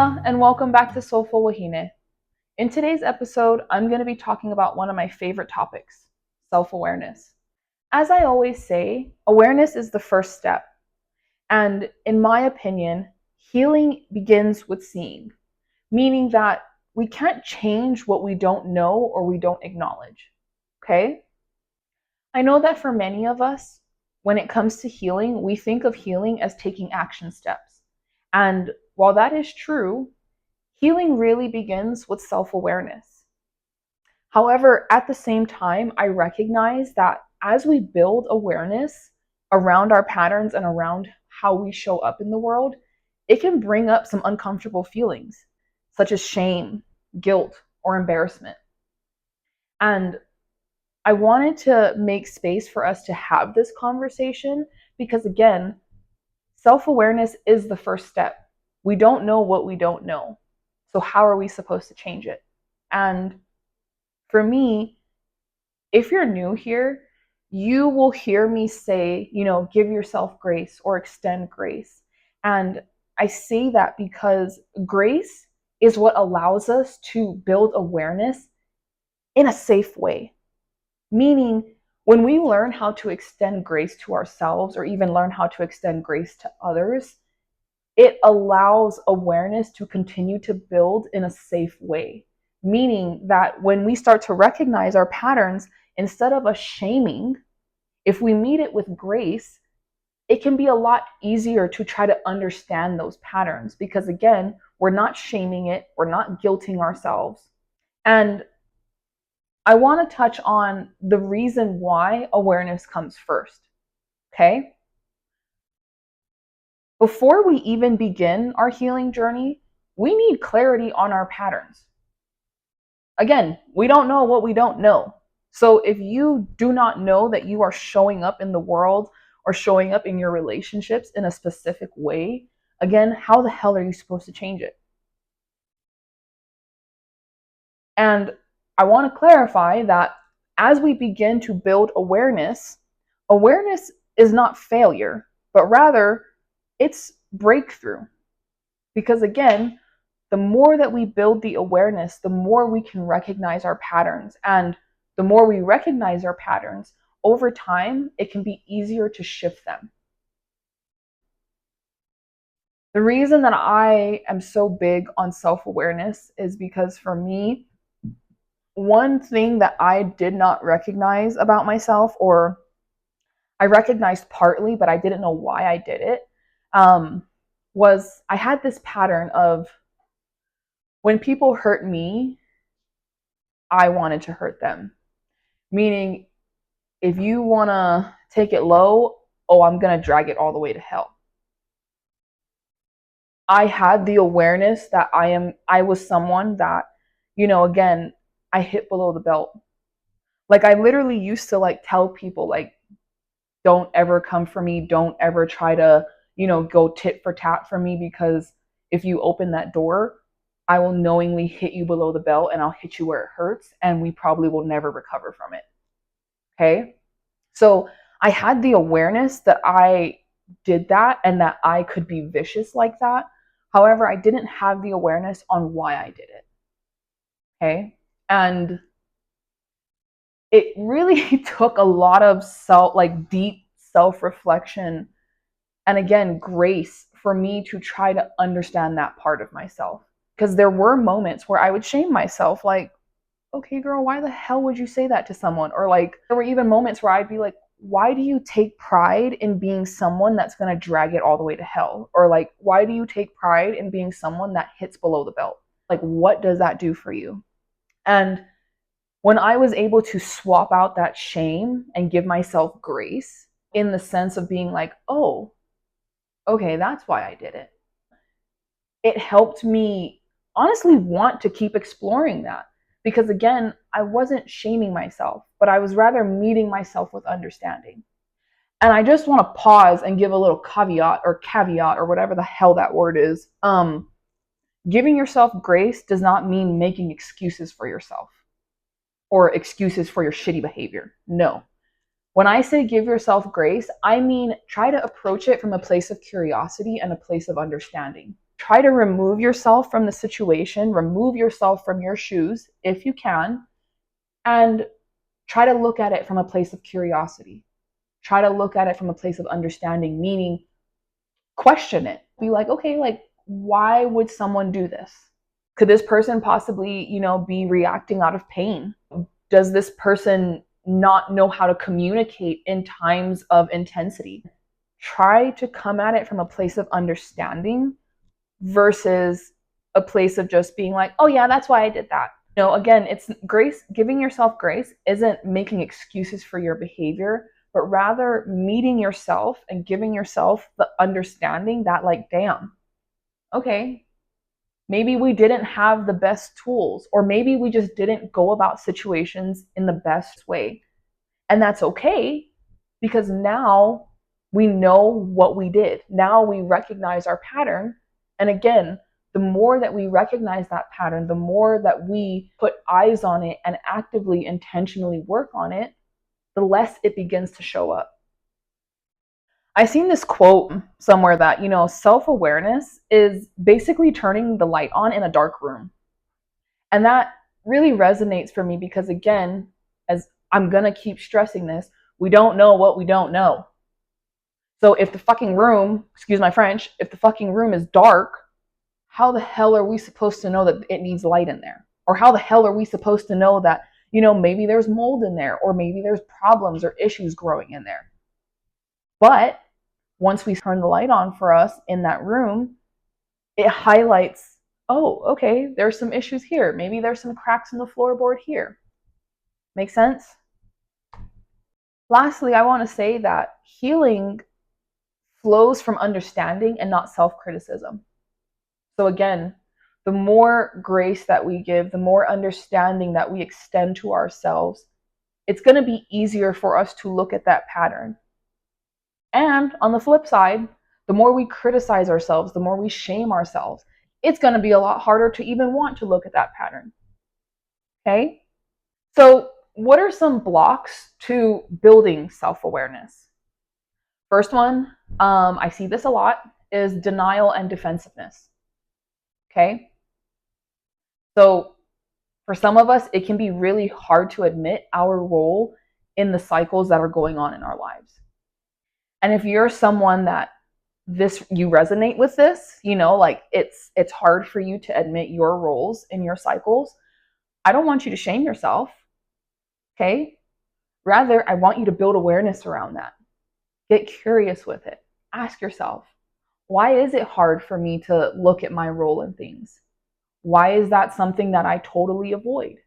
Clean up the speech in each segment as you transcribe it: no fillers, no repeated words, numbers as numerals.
Aloha and welcome back to Soulful Wahine. In today's episode, I'm going to be talking about one of my favorite topics, self-awareness. As I always say, awareness is the first step. And in my opinion, healing begins with seeing, meaning that we can't change what we don't know or we don't acknowledge. Okay? I know that for many of us, when it comes to healing, we think of healing as taking action steps. And while that is true, healing really begins with self-awareness. However, at the same time, I recognize that as we build awareness around our patterns and around how we show up in the world, it can bring up some uncomfortable feelings, such as shame, guilt, or embarrassment. And I wanted to make space for us to have this conversation because, again, self-awareness is the first step. We don't know what we don't know. So how are we supposed to change it? And for me, if you're new here, you will hear me say, give yourself grace or extend grace. And I say that because grace is what allows us to build awareness in a safe way. Meaning, when we learn how to extend grace to ourselves or even learn how to extend grace to others, it allows awareness to continue to build in a safe way. Meaning that when we start to recognize our patterns, instead of us shaming, if we meet it with grace, it can be a lot easier to try to understand those patterns because, again, we're not shaming it, we're not guilting ourselves. And I want to touch on the reason why awareness comes first. Okay? Before we even begin our healing journey, we need clarity on our patterns. Again, we don't know what we don't know. So if you do not know that you are showing up in the world or showing up in your relationships in a specific way, again, how the hell are you supposed to change it? And I want to clarify that as we begin to build awareness, awareness is not failure, but rather it's breakthrough. Because again, the more that we build the awareness, the more we can recognize our patterns. And the more we recognize our patterns, over time, it can be easier to shift them. The reason that I am so big on self-awareness is because for me, one thing that I did not recognize about myself, or I recognized partly, but I didn't know why I did it, was I had this pattern of when people hurt me, I wanted to hurt them. Meaning, if you want to take it low, oh, I'm going to drag it all the way to hell. I had the awareness that I was someone that, again, I hit below the belt. Like I literally used to tell people don't ever come for me. Don't ever try to, go tit for tat for me because if you open that door, I will knowingly hit you below the belt and I'll hit you where it hurts and we probably will never recover from it. Okay? So I had the awareness that I did that and that I could be vicious like that. However, I didn't have the awareness on why I did it. Okay? And it really took a lot of deep self-reflection and again, grace for me to try to understand that part of myself. Because there were moments where I would shame myself, okay, girl, why the hell would you say that to someone? Or there were even moments where I'd be like, why do you take pride in being someone that's going to drag it all the way to hell? Or why do you take pride in being someone that hits below the belt? What does that do for you? And when I was able to swap out that shame and give myself grace in the sense of being oh, okay, that's why I did it. It helped me honestly want to keep exploring that. Because again, I wasn't shaming myself, but I was rather meeting myself with understanding. And I just want to pause and give a little caveat or whatever the hell that word is. Giving yourself grace does not mean making excuses for yourself or excuses for your shitty behavior. No. When I say give yourself grace, I mean try to approach it from a place of curiosity and a place of understanding. Try to remove yourself from the situation, remove yourself from your shoes if you can, and try to look at it from a place of curiosity. Try to look at it from a place of understanding, meaning question it. Be like, okay, like, why would someone do this? Could this person possibly, be reacting out of pain? Does this person not know how to communicate in times of intensity? Try to come at it from a place of understanding versus a place of just being like, oh yeah, that's why I did that. Again, it's grace. Giving yourself grace isn't making excuses for your behavior, but rather meeting yourself and giving yourself the understanding that, like, damn, okay, maybe we didn't have the best tools, or maybe we just didn't go about situations in the best way. And that's okay, because now we know what we did. Now we recognize our pattern. And again, the more that we recognize that pattern, the more that we put eyes on it and actively, intentionally work on it, the less it begins to show up. I seen this quote somewhere that, self-awareness is basically turning the light on in a dark room. And that really resonates for me because, again, as I'm going to keep stressing this, we don't know what we don't know. So if the fucking room, excuse my French, if the fucking room is dark, how the hell are we supposed to know that it needs light in there? Or how the hell are we supposed to know that, maybe there's mold in there, or maybe there's problems or issues growing in there? But once we turn the light on for us in that room, it highlights, oh, okay, there's some issues here. Maybe there's some cracks in the floorboard here. Make sense? Lastly, I want to say that healing flows from understanding and not self-criticism. So again, the more grace that we give, the more understanding that we extend to ourselves, it's going to be easier for us to look at that pattern. And on the flip side, the more we criticize ourselves, the more we shame ourselves, it's going to be a lot harder to even want to look at that pattern. Okay? So, what are some blocks to building self-awareness? First one, I see this a lot, is denial and defensiveness. Okay? So, for some of us, it can be really hard to admit our role in the cycles that are going on in our lives. And if you're someone that you resonate with this, like it's hard for you to admit your roles in your cycles, I don't want you to shame yourself. Okay? Rather, I want you to build awareness around that. Get curious with it. Ask yourself, why is it hard for me to look at my role in things? Why is that something that I totally avoid?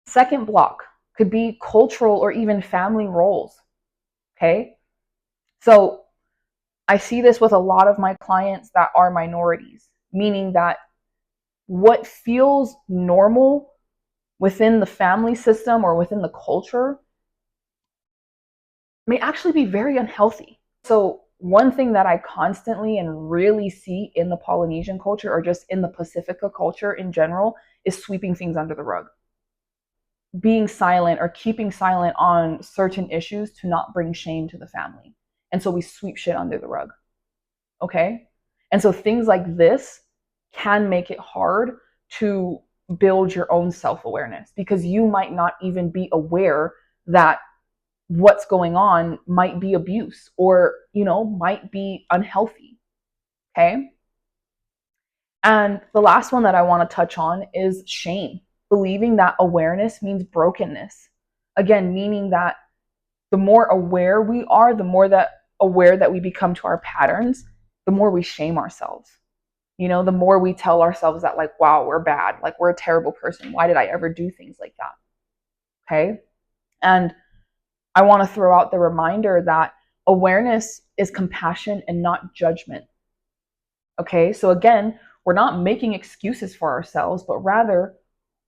Second block could be cultural or even family roles. Okay? So I see this with a lot of my clients that are minorities, meaning that what feels normal within the family system or within the culture may actually be very unhealthy. So one thing that I constantly and really see in the Polynesian culture, or just in the Pacifica culture in general, is sweeping things under the rug. Being silent or keeping silent on certain issues to not bring shame to the family. And so we sweep shit under the rug. Okay? And so things like this can make it hard to build your own self-awareness, because you might not even be aware that what's going on might be abuse, or, might be unhealthy. Okay? And the last one that I want to touch on is shame. Believing that awareness means brokenness. Again, meaning that the more aware we are, the more aware that we become to our patterns, the more we shame ourselves. The more we tell ourselves that, like, wow, we're bad, like, we're a terrible person. Why did I ever do things like that? Okay? And I want to throw out the reminder that awareness is compassion and not judgment. Okay? So again, we're not making excuses for ourselves, but rather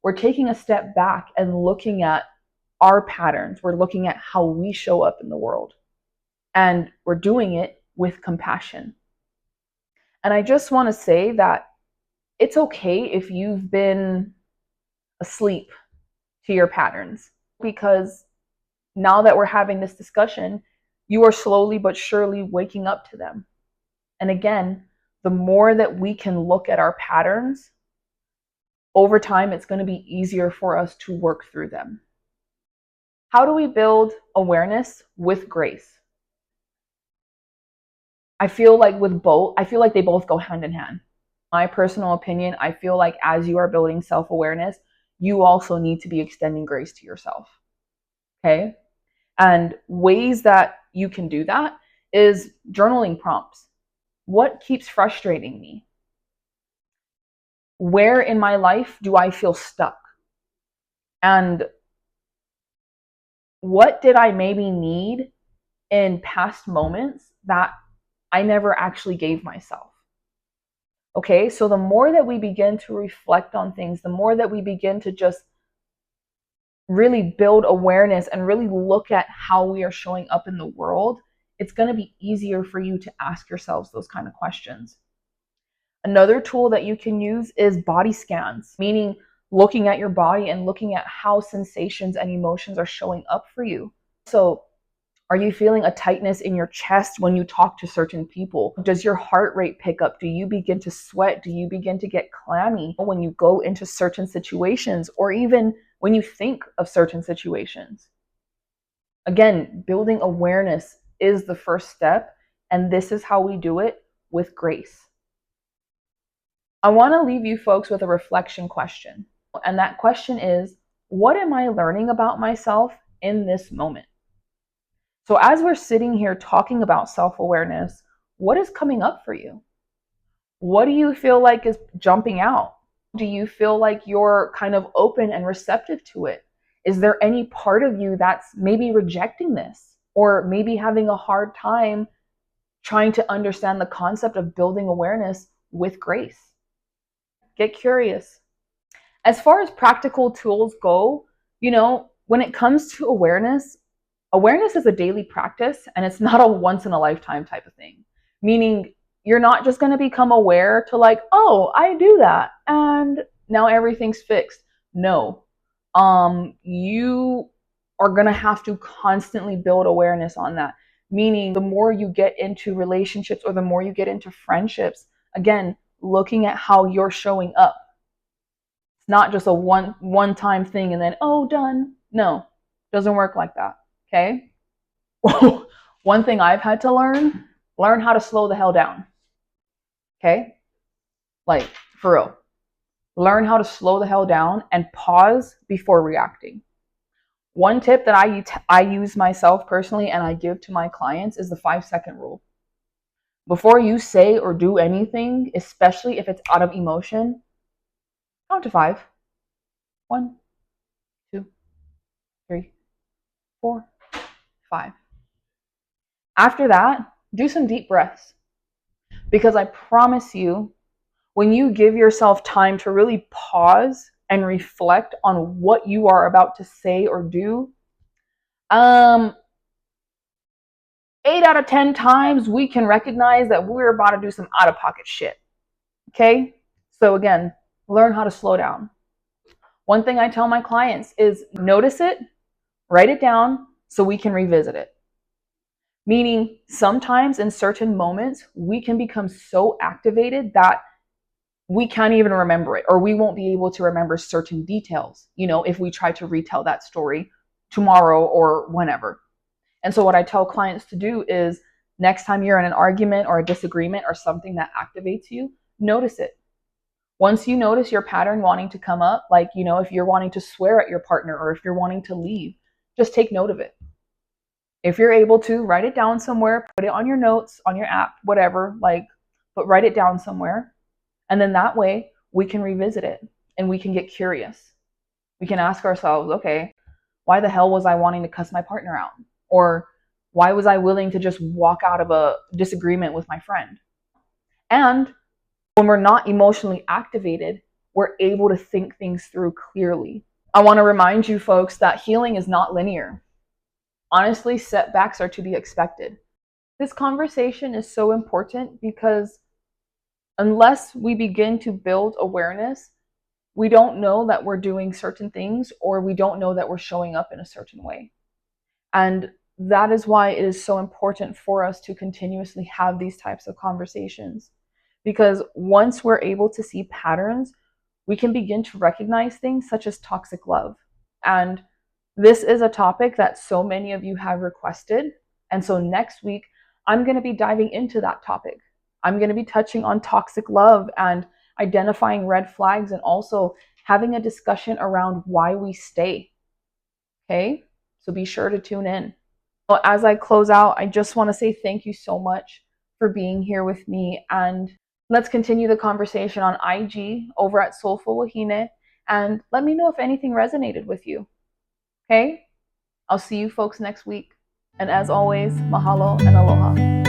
we're taking a step back and looking at our patterns. We're looking at how we show up in the world. And we're doing it with compassion. And I just want to say that it's okay if you've been asleep to your patterns, because now that we're having this discussion, you are slowly but surely waking up to them. And again, the more that we can look at our patterns, over time, it's going to be easier for us to work through them. How do we build awareness with grace? I feel like they both go hand in hand. My personal opinion, I feel like as you are building self-awareness, you also need to be extending grace to yourself. Okay? And ways that you can do that is journaling prompts. What keeps frustrating me? Where in my life do I feel stuck? And what did I maybe need in past moments that I never actually gave myself? Okay, so the more that we begin to reflect on things, the more that we begin to just really build awareness and really look at how we are showing up in the world, it's going to be easier for you to ask yourselves those kind of questions. Another tool that you can use is body scans, meaning looking at your body and looking at how sensations and emotions are showing up for you. So, are you feeling a tightness in your chest when you talk to certain people? Does your heart rate pick up? Do you begin to sweat? Do you begin to get clammy when you go into certain situations, or even when you think of certain situations? Again, building awareness is the first step, and this is how we do it with grace. I want to leave you folks with a reflection question. And that question is, what am I learning about myself in this moment? So as we're sitting here talking about self-awareness, what is coming up for you? What do you feel like is jumping out? Do you feel like you're kind of open and receptive to it? Is there any part of you that's maybe rejecting this, or maybe having a hard time trying to understand the concept of building awareness with grace? Get curious. As far as practical tools go, when it comes to awareness is a daily practice, and it's not a once in a lifetime type of thing. Meaning you're not just going to become aware to like, oh, I do that and now everything's fixed. No. You are going to have to constantly build awareness on that. Meaning the more you get into relationships or the more you get into friendships, again, looking at how you're showing up. It's not just a one-time thing and then, oh, done. No, doesn't work like that. Okay? One thing I've had to learn how to slow the hell down. Okay? Like, for real. Learn how to slow the hell down and pause before reacting. One tip that I use myself personally and I give to my clients is the 5-second rule. Before you say or do anything, especially if it's out of emotion, count to 5. 1, 2, 3, 4, 5. After that, do some deep breaths. Because I promise you, when you give yourself time to really pause and reflect on what you are about to say or do, 8 out of 10 times we can recognize that we're about to do some out of pocket shit. Okay? So again, learn how to slow down. One thing I tell my clients is notice it, write it down so we can revisit it. Meaning sometimes in certain moments, we can become so activated that we can't even remember it, or we won't be able to remember certain details, if we try to retell that story tomorrow or whenever. And so what I tell clients to do is next time you're in an argument or a disagreement or something that activates you, notice it. Once you notice your pattern wanting to come up, like, if you're wanting to swear at your partner or if you're wanting to leave, just take note of it. If you're able to, write it down somewhere, put it on your notes, on your app, whatever, but write it down somewhere. And then that way we can revisit it and we can get curious. We can ask ourselves, okay, why the hell was I wanting to cuss my partner out? Or why was I willing to just walk out of a disagreement with my friend? And when we're not emotionally activated, we're able to think things through clearly. I want to remind you folks that healing is not linear. Honestly, setbacks are to be expected. This conversation is so important because unless we begin to build awareness, we don't know that we're doing certain things, or we don't know that we're showing up in a certain way. And that is why it is so important for us to continuously have these types of conversations. Because once we're able to see patterns, we can begin to recognize things such as toxic love. And this is a topic that so many of you have requested. And so next week, I'm going to be diving into that topic. I'm going to be touching on toxic love and identifying red flags and also having a discussion around why we stay. Okay? So be sure to tune in. Well, as I close out, I just want to say thank you so much for being here with me. And let's continue the conversation on IG over at Soulful Wahine. And let me know if anything resonated with you. Okay? I'll see you folks next week. And as always, mahalo and aloha.